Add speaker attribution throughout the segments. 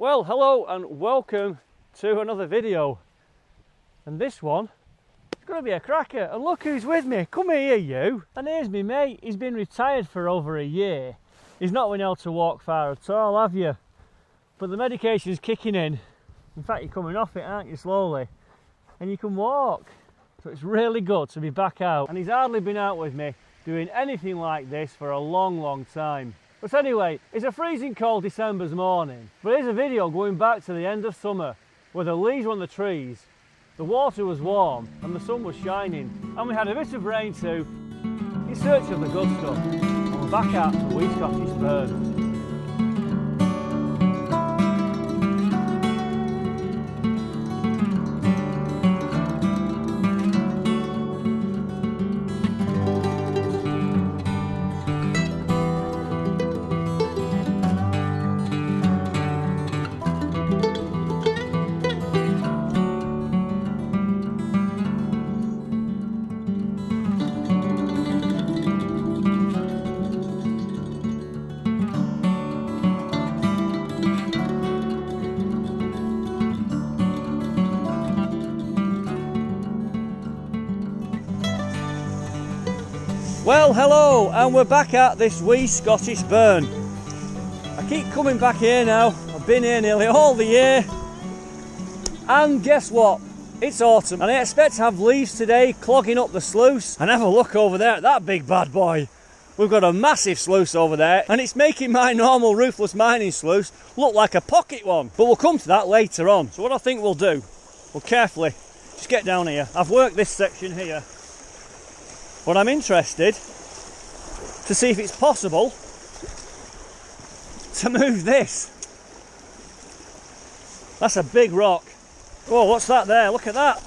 Speaker 1: Well, hello and welcome to another video. And this one is going to be a cracker. And look who's with me. Come here, you. And here's me mate. He's been retired for over a year. He's not been able to walk far at all, have you? But the medication's kicking in. In fact, you're coming off it, aren't you, slowly? And you can walk. So it's really good to be back out. And he's hardly been out with me doing anything like this for a long time. But anyway, it's a freezing cold December's morning. But here's a video going back to the end of summer, where the leaves were on the trees, the water was warm and the sun was shining. And we had a bit of rain too, in search of the good stuff. And we're back out to the wee Scottish burn. Well, hello, and we're back at this wee Scottish burn. I keep coming back here now. I've been here nearly all the year. And guess what? It's autumn, and I expect to have leaves today clogging up the sluice. And have a look over there at that big bad boy. We've got a massive sluice over there, and it's making my normal roofless mining sluice look like a pocket one. But we'll come to that later on. So what I think we'll do, we'll carefully just get down here. I've worked this section here. But I'm interested to see if it's possible to move this. That's a big rock. Whoa, what's that there? Look at that.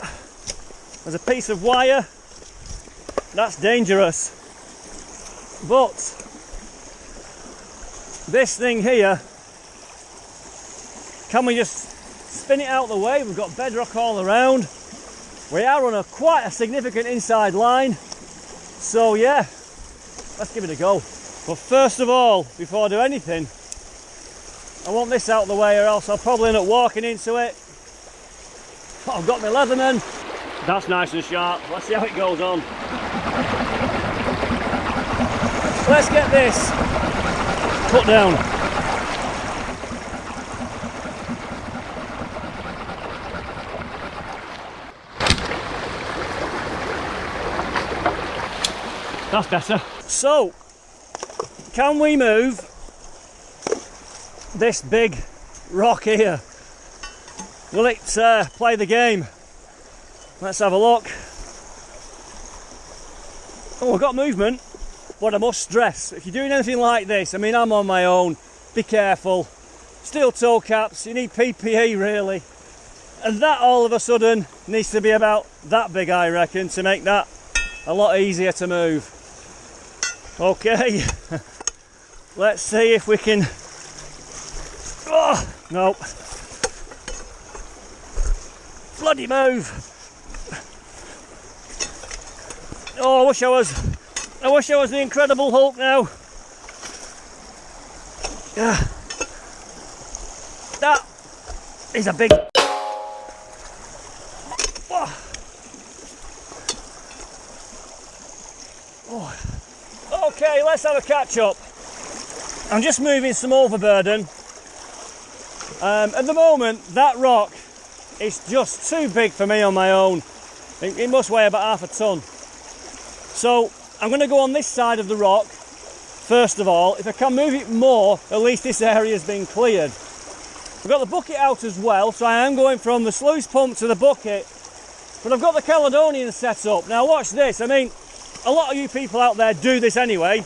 Speaker 1: There's a piece of wire. That's dangerous. But this thing here, can we just spin it out of the way? We've got bedrock all around. We are on quite a significant inside line. So yeah, let's give it a go. But first of all, before I do anything, I want this out of the way or else I'll probably end up walking into it. Oh, I've got my Leatherman. That's nice and sharp. Let's see how it goes on. Let's get this put down. That's better. So, can we move this big rock here? Will it play the game? Let's have a look. Oh, we've got movement. But I must stress, if you're doing anything like this, I mean, I'm on my own, be careful. Steel toe caps, you need PPE really. And that all of a sudden needs to be about that big, I reckon, to make that a lot easier to move. Okay, let's see if we can. Oh, no. Bloody move. Oh, I wish I was the Incredible Hulk now. Yeah. That is a big. Oh. Oh. Okay, let's have a catch up. I'm just moving some overburden. At the moment, that rock is just too big for me on my own. It must weigh about half a ton. So I'm going to go on this side of the rock first of all. If I can move it more, at least this area has been cleared. I've got the bucket out as well, so I am going from the sluice pump to the bucket. But I've got the Caledonian set up. Now watch this. I mean, a lot of you people out there do this anyway,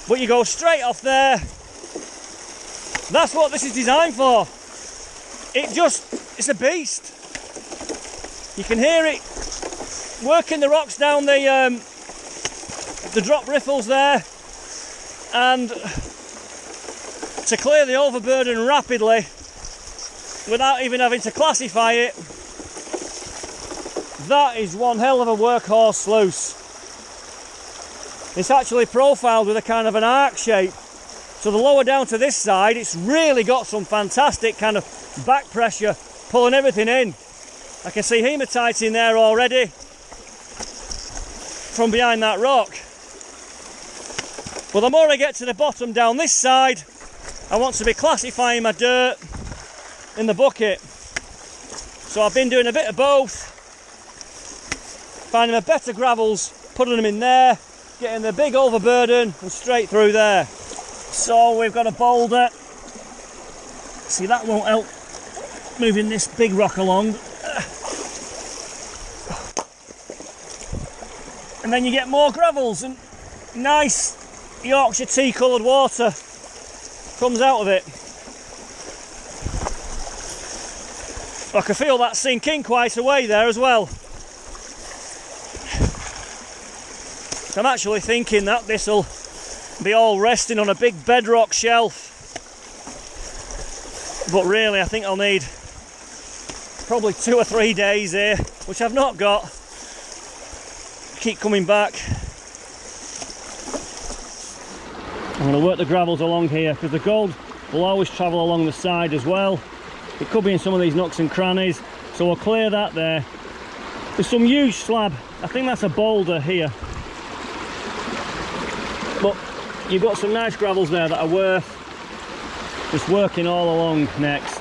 Speaker 1: but you go straight off there. That's what this is designed for. It's a beast. You can hear it working the rocks down the drop riffles there, and to clear the overburden rapidly without even having to classify it. That is one hell of a workhorse sluice. It's actually profiled with a kind of an arc shape, So the lower down to this side, it's really got some fantastic kind of back pressure, pulling everything in. I can see hematite in there already from behind that rock. But the more I get to the bottom down this side, I want to be classifying my dirt in the bucket. So I've been doing a bit of both, finding my better gravels, putting them in there, getting the big overburden and straight through there. So we've got a boulder. See, that won't help moving this big rock along. And then you get more gravels and nice Yorkshire tea coloured water comes out of it. I can feel that sink in quite a way there as well. I'm actually thinking that this will be all resting on a big bedrock shelf. But really I think I'll need probably 2 or 3 days here, which I've not got. Keep coming back. I'm going to work the gravels along here because the gold will always travel along the side as well. It could be in some of these nooks and crannies, so we'll clear that there. There's some huge slab. I think that's a boulder here. But you've got some nice gravels there that are worth just working all along next.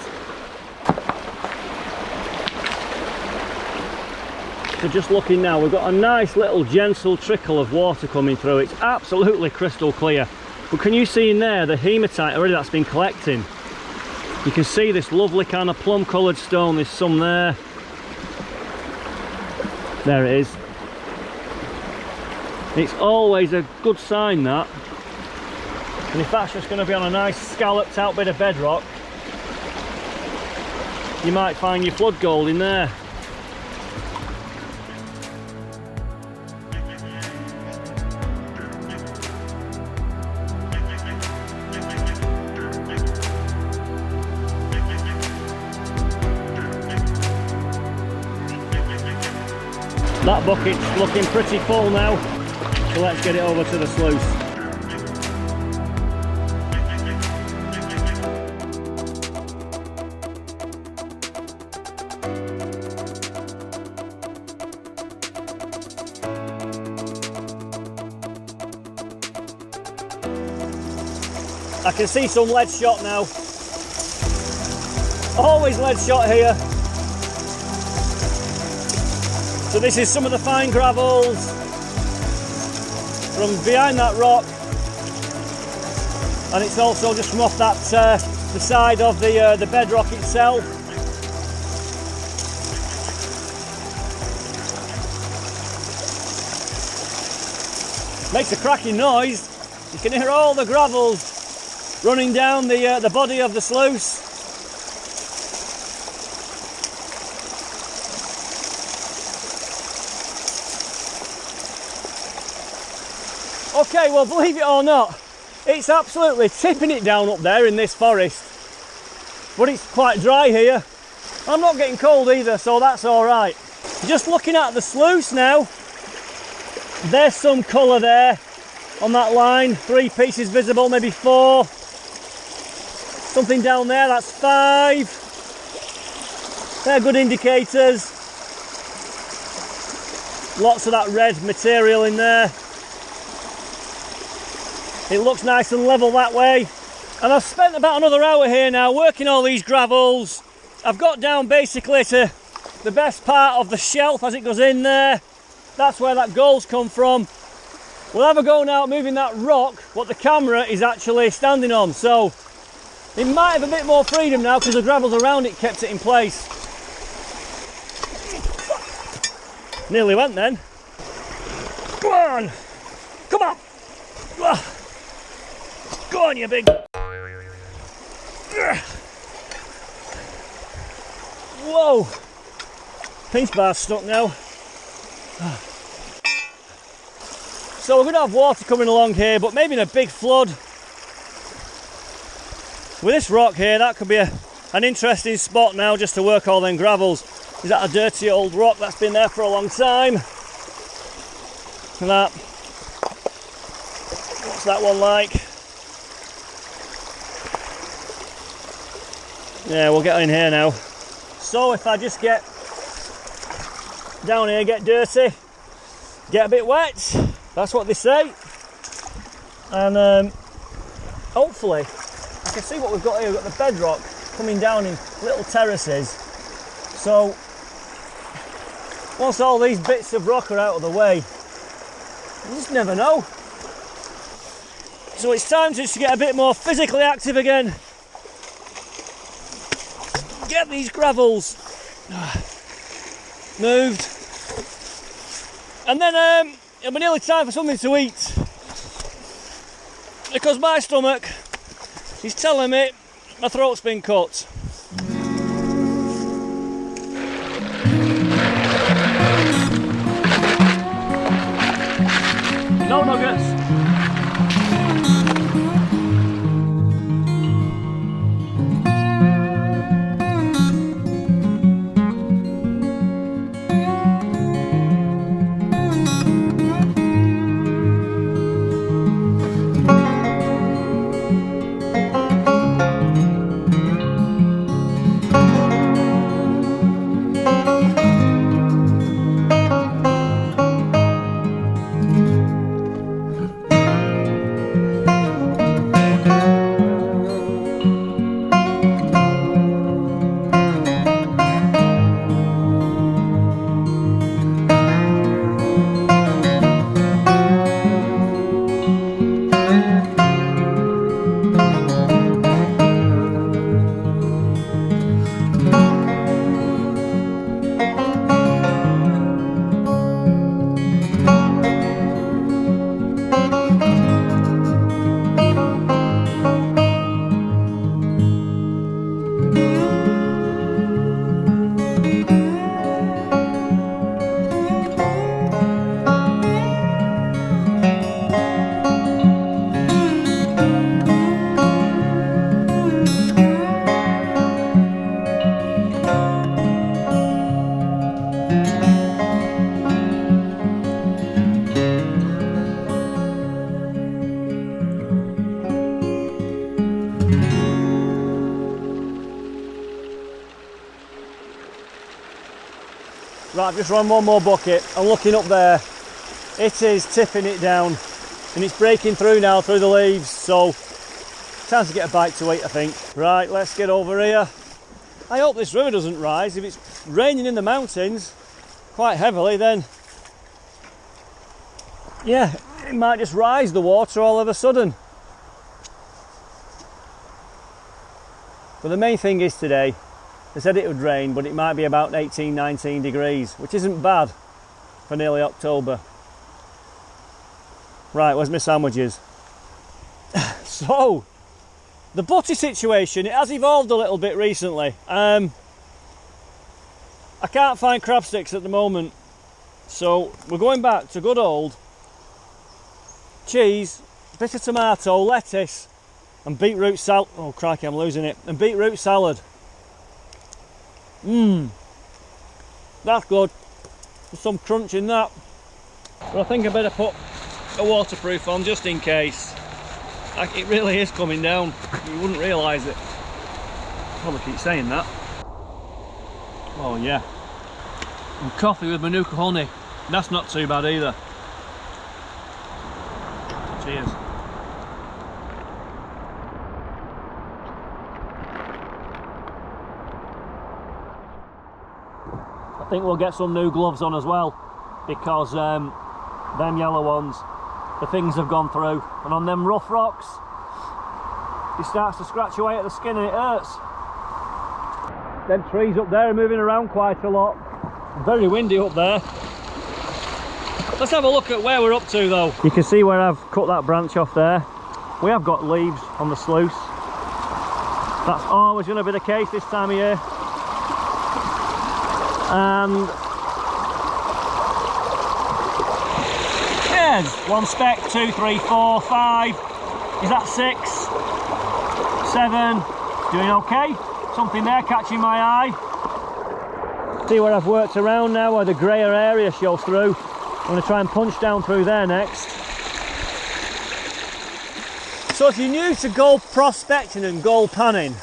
Speaker 1: So just looking now, we've got a nice little gentle trickle of water coming through. It's absolutely crystal clear. But can you see in there the hematite already that's been collecting? You can see this lovely kind of plum coloured stone. There's some there. There it is. It's always a good sign, that. And if that's just going to be on a nice scalloped out bit of bedrock, you might find your flood gold in there. That bucket's looking pretty full now, so let's get it over to the sluice. I can see some lead shot now. Always lead shot here. So this is some of the fine gravels from behind that rock, and it's also just from off that the side of the bedrock itself. Makes a cracking noise. You can hear all the gravels running down the body of the sluice. Okay, well, believe it or not, it's absolutely tipping it down up there in this forest. But it's quite dry here. I'm not getting cold either, so that's all right. Just looking at the sluice now, there's some colour there on that line. 3 pieces visible, maybe 4. Something down there, that's 5. They're good indicators. Lots of that red material in there. It looks nice and level that way. And I've spent about another hour here now working all these gravels. I've got down basically to the best part of the shelf as it goes in there. That's where that gold's come from. We'll have a go now moving that rock, what the camera is actually standing on. So it might have a bit more freedom now because the gravels around it kept it in place. Nearly went then. Come on! Come on! Go on, you big... Whoa! Pinch bar's stuck now. So we're going to have water coming along here, but maybe in a big flood. With this rock here, that could be an interesting spot now just to work all them gravels. Is that a dirty old rock that's been there for a long time? Look at that. What's that one like? Yeah, we'll get in here now. So if I just get down here, get dirty, get a bit wet, that's what they say. And hopefully, I can see what we've got here. We've got the bedrock coming down in little terraces. So once all these bits of rock are out of the way, you just never know. So it's time to just get a bit more physically active again. Get these gravels moved. And then it'll be nearly time for something to eat. Because my stomach is telling me my throat's been cut. No nuggets. Right, I've just run one more bucket. I'm looking up there. It is tipping it down and it's breaking through now through the leaves, so time to get a bite to eat, I think. Right, let's get over here. I hope this river doesn't rise. If it's raining in the mountains quite heavily, then yeah, it might just rise the water all of a sudden. But the main thing is today, they said it would rain, but it might be about 18, 19 degrees, which isn't bad for nearly October. Right, where's my sandwiches? So, the butty situation, it has evolved a little bit recently. I can't find crab sticks at the moment, so we're going back to good old cheese, bit of tomato, lettuce, and beetroot salad. Oh crikey, I'm losing it. And beetroot salad. That's good. There's some crunch in that. But I think I better put a waterproof on just in case. It really is coming down. You wouldn't realise it. Probably keep saying that. Oh yeah. And coffee with Manuka honey. That's not too bad either. Cheers. I think we'll get some new gloves on as well, because them yellow ones, the things have gone through, and on them rough rocks it starts to scratch away at the skin and it hurts. Them trees up there are moving around quite a lot. Very windy up there. Let's have a look at where we're up to though. You can see where I've cut that branch off there. We have got leaves on the sluice. That's always going to be the case this time of year. And there's one speck, 2, 3, 4, 5. Is that 6, 7? Doing okay. Something there catching my eye. See where I've worked around now, where the greyer area shows through. I'm going to try and punch down through there next. So if you're new to gold prospecting and gold panning,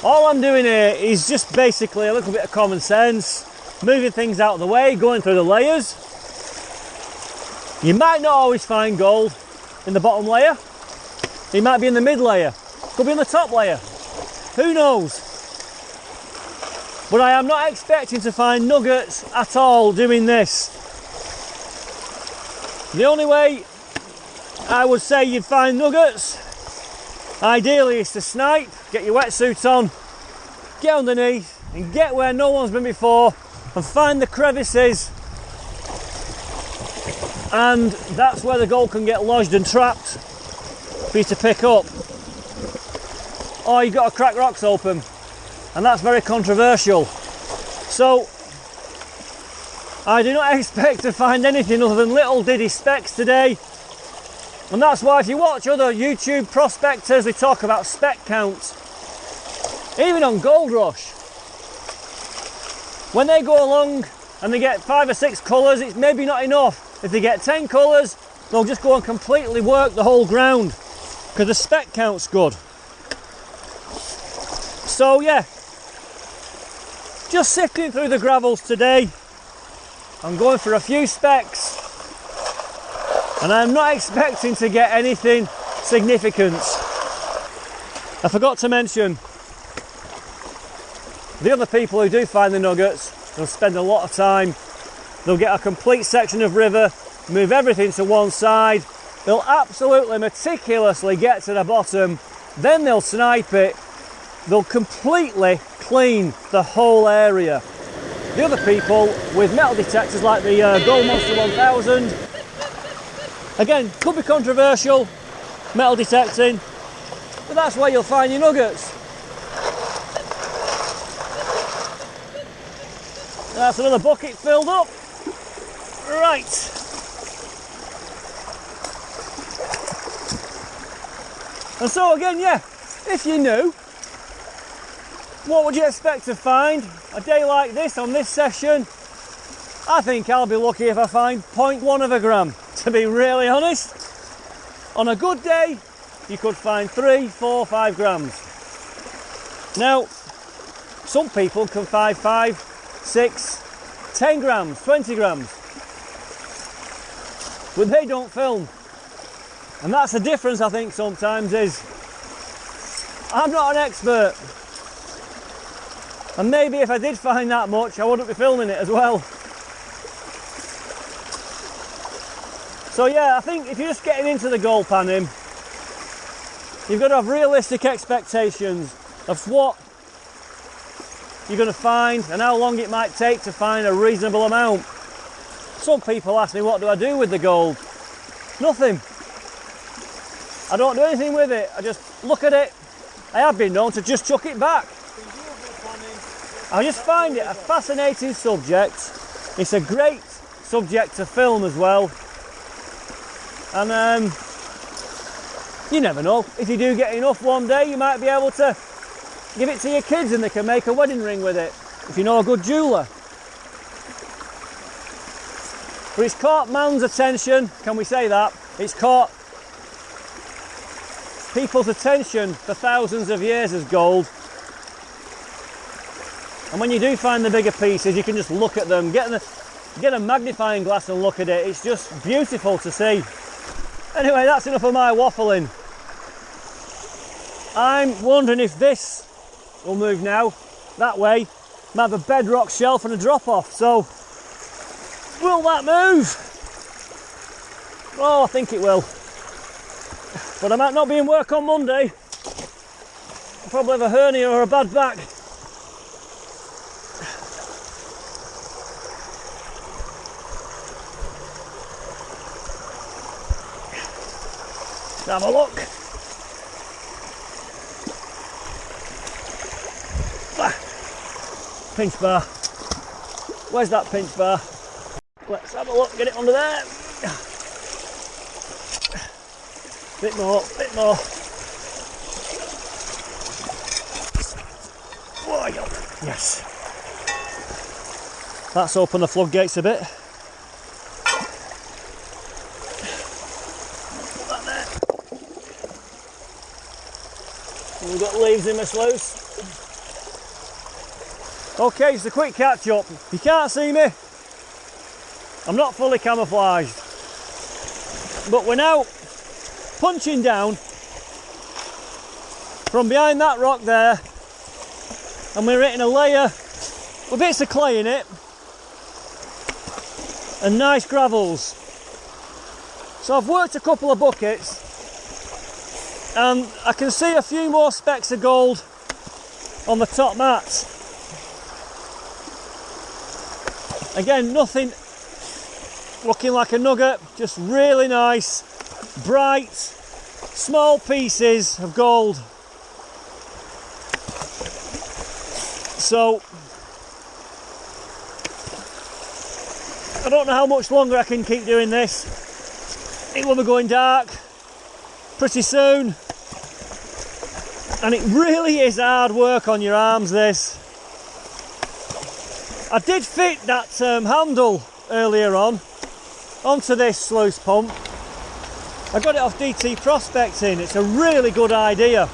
Speaker 1: All I'm doing here is just basically a little bit of common sense, moving things out of the way, going through the layers. You might not always find gold in the bottom layer. It might be in the mid layer, could be in the top layer. Who knows? But I am not expecting to find nuggets at all doing this. The only way I would say you'd find nuggets, ideally, is to snipe, get your wetsuit on, get underneath and get where no one's been before and find the crevices, and that's where the gold can get lodged and trapped for you to pick up. Or you've got to crack rocks open, and that's very controversial. So I do not expect to find anything other than little diddy specks today, and that's why if you watch other YouTube prospectors, they talk about speck counts. Even on Gold Rush, when they go along and they get 5 or 6 colours, it's maybe not enough. If they get 10 colours, they'll just go and completely work the whole ground because the speck count's good. So yeah, just sifting through the gravels today. I'm going for a few specks, and I'm not expecting to get anything significant. I forgot to mention, the other people who do find the nuggets, they'll spend a lot of time. They'll get a complete section of river, move everything to one side. They'll absolutely meticulously get to the bottom, then they'll snipe it. They'll completely clean the whole area. The other people with metal detectors like the Gold Monster 1000, again, could be controversial, metal detecting, but that's where you'll find your nuggets. That's another bucket filled up. Right. And so again, yeah, if you knew, what would you expect to find a day like this on this session? I think I'll be lucky if I find 0.1 of a gram, to be really honest. On a good day, you could find 3, 4, 5 grams. Now, some people can find 5, 6, 10 grams, 20 grams. But they don't film. And that's the difference, I think, sometimes is I'm not an expert. And maybe if I did find that much, I wouldn't be filming it as well. So yeah, I think if you're just getting into the gold panning, you've got to have realistic expectations of what you're going to find and how long it might take to find a reasonable amount. Some people ask me, what do I do with the gold? Nothing. I don't do anything with it. I just look at it. I have been known to just chuck it back. I just find it a fascinating subject. It's a great subject to film as well. And you never know. If you do get enough one day, you might be able to give it to your kids and they can make a wedding ring with it, if you know a good jeweller. But it's caught man's attention, can we say that? It's caught people's attention for thousands of years as gold. And when you do find the bigger pieces, you can just look at them, get a magnifying glass and look at it. It's just beautiful to see. Anyway, that's enough of my waffling. I'm wondering if this will move now, that way. Might have a bedrock shelf and a drop off, so will that move? Oh, I think it will. But I might not be in work on Monday. I'll probably have a hernia or a bad back. Let's have a look. Pinch bar. Where's that pinch bar? Let's have a look, get it under there. Bit more, bit more. Oh, I got it. Yes. That's opened the floodgates a bit. Put that there. We've got leaves in my sluice. Okay, it's a quick catch up. If you can't see me, I'm not fully camouflaged. But we're now punching down from behind that rock there, and we're hitting a layer with bits of clay in it and nice gravels. So I've worked a couple of buckets and I can see a few more specks of gold on the top mats. Again, nothing looking like a nugget, just really nice, bright, small pieces of gold. So I don't know how much longer I can keep doing this. It will be going dark pretty soon, and it really is hard work on your arms, this. I did fit that handle earlier on onto this sluice pump. I got it off DT Prospecting. It's a really good idea,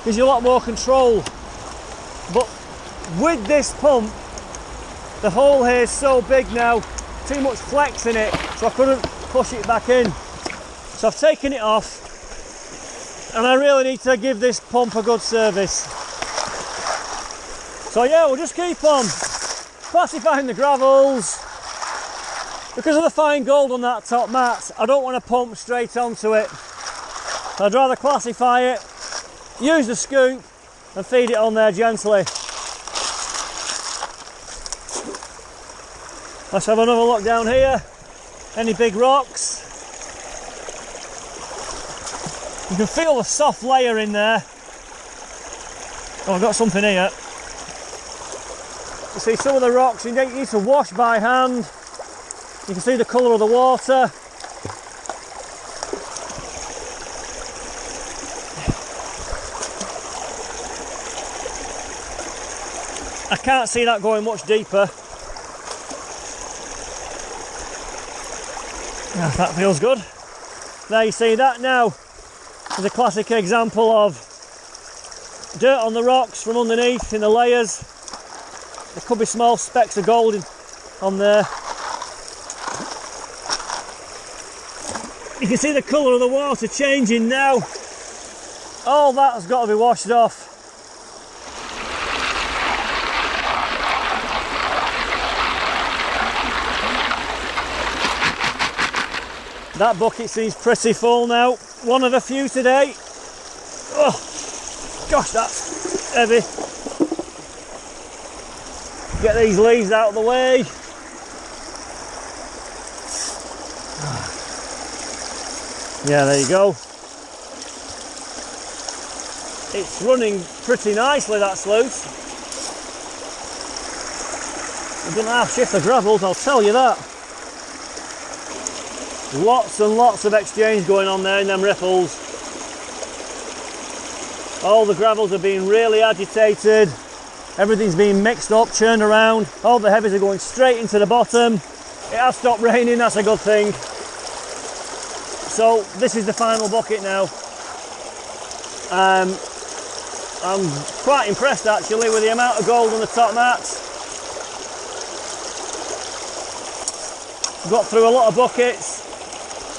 Speaker 1: gives you a lot more control. But with this pump, the hole here is so big now, too much flex in it, so I couldn't push it back in. So I've taken it off, and I really need to give this pump a good service. So yeah, we'll just keep on classifying the gravels. Because of the fine gold on that top mat, I don't want to pump straight onto it. I'd rather classify it, use the scoop and feed it on there gently. Let's have another look down here. Any big rocks? You can feel the soft layer in there. Oh, I've got something here. You see some of the rocks you need to wash by hand. You can see the colour of the water. I can't see that going much deeper. Oh, that feels good. There you see that now is a classic example of dirt on the rocks from underneath in the layers. There could be small specks of gold on there. You can see the colour of the water changing now. All that has got to be washed off. That bucket seems pretty full now. One of a few today. Oh, gosh, that's heavy. Get these leaves out of the way. Yeah, there you go. It's running pretty nicely, that sluice. We've done half shift of gravels, I'll tell you that. Lots and lots of exchange going on there in them riffles. All the gravels are being really agitated. Everything's being mixed up, churned around. All the heavies are going straight into the bottom. It has stopped raining, that's a good thing. So this is the final bucket now. I'm quite impressed actually with the amount of gold on the top mats. Got through a lot of buckets.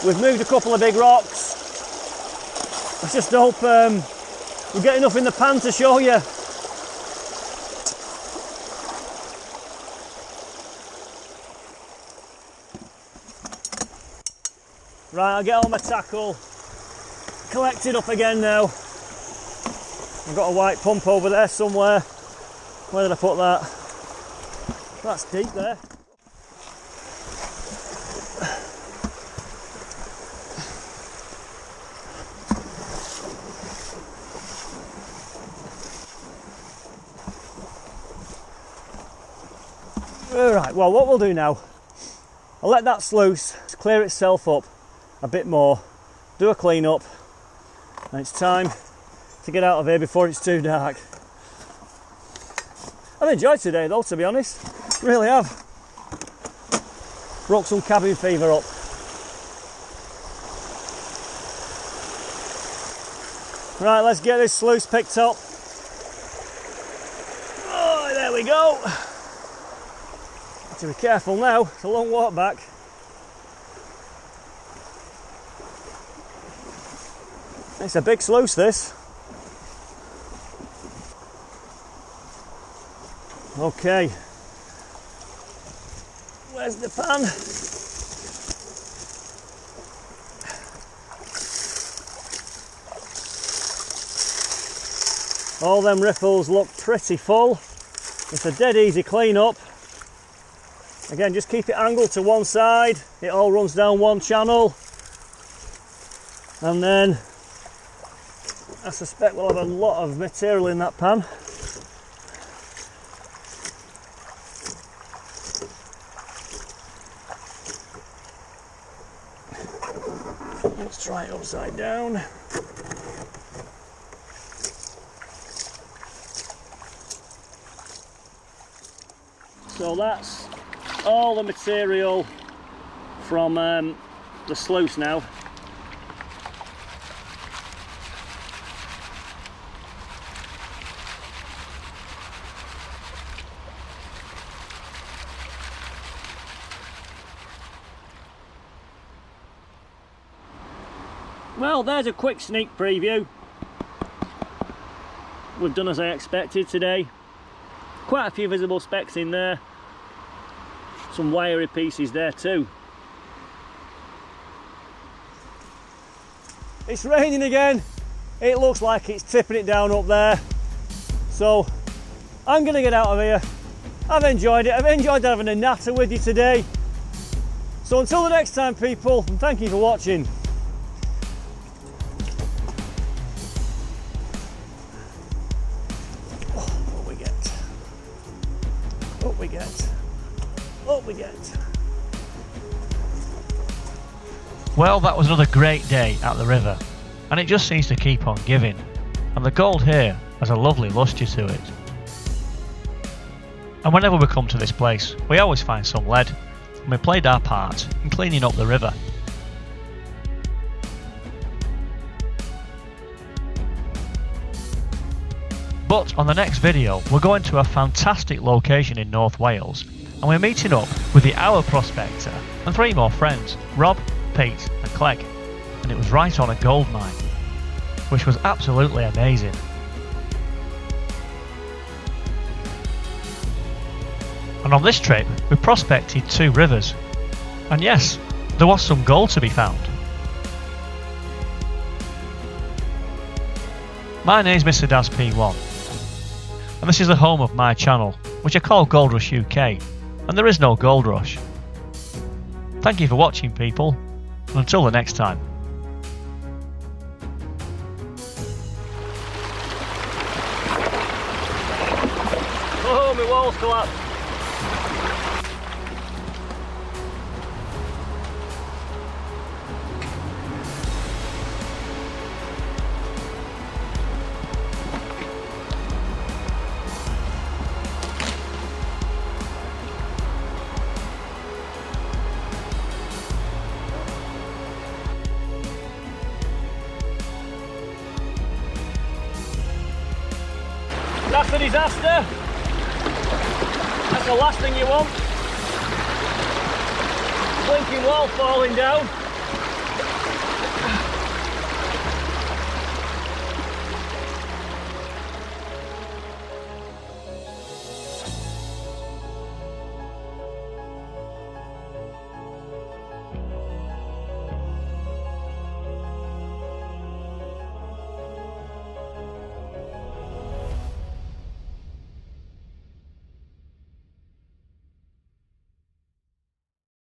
Speaker 1: We've moved a couple of big rocks. I just hope we get enough in the pan to show you. Right, I'll get all my tackle collected up again now. I've got a white pump over there somewhere. Where did I put that? That's deep there. Alright, well what we'll do now, I'll let that sluice clear itself up a bit more, do a clean up, and it's time to get out of here before it's too dark. I've enjoyed today though, to be honest, really have. Broke some cabin fever up. Right, let's get this sluice picked up. Oh, there There we go. Have to be careful now, it's a long walk back. It's a big sluice, this. Okay. Where's the pan? All them riffles look pretty full. It's a dead easy clean up. Again, just keep it angled to one side. It all runs down one channel. And then I suspect we'll have a lot of material in that pan. Let's try it upside down. So that's all the material from the sluice now. Well, there's a quick sneak preview. We've done as I expected today. Quite a few visible specks in there. Some wiry pieces there too. It's raining again. It looks like it's tipping it down up there. So I'm going to get out of here. I've enjoyed it. I've enjoyed having a natter with you today. So until the next time, people, and thank you for watching. What we get. What we get. What we get.
Speaker 2: Well, that was another great day at the river, and it just seems to keep on giving, and the gold here has a lovely lustre to it. And whenever we come to this place, we always find some lead, and we played our part in cleaning up the river. But on the next video, we're going to a fantastic location in North Wales, and we're meeting up with the Hour Prospector and 3 more friends, Rob, Pete and Clegg, and it was right on a gold mine, which was absolutely amazing. And on this trip we prospected 2 rivers, and yes, there was some gold to be found. My name's Mr Daz P1, and this is the home of my channel, which I call Gold Rush UK, and there is no gold rush. Thank you for watching, people, and until the next time.
Speaker 1: Oh, my walls collapsed. That's a disaster. That's the last thing you want. Blinking wall falling down.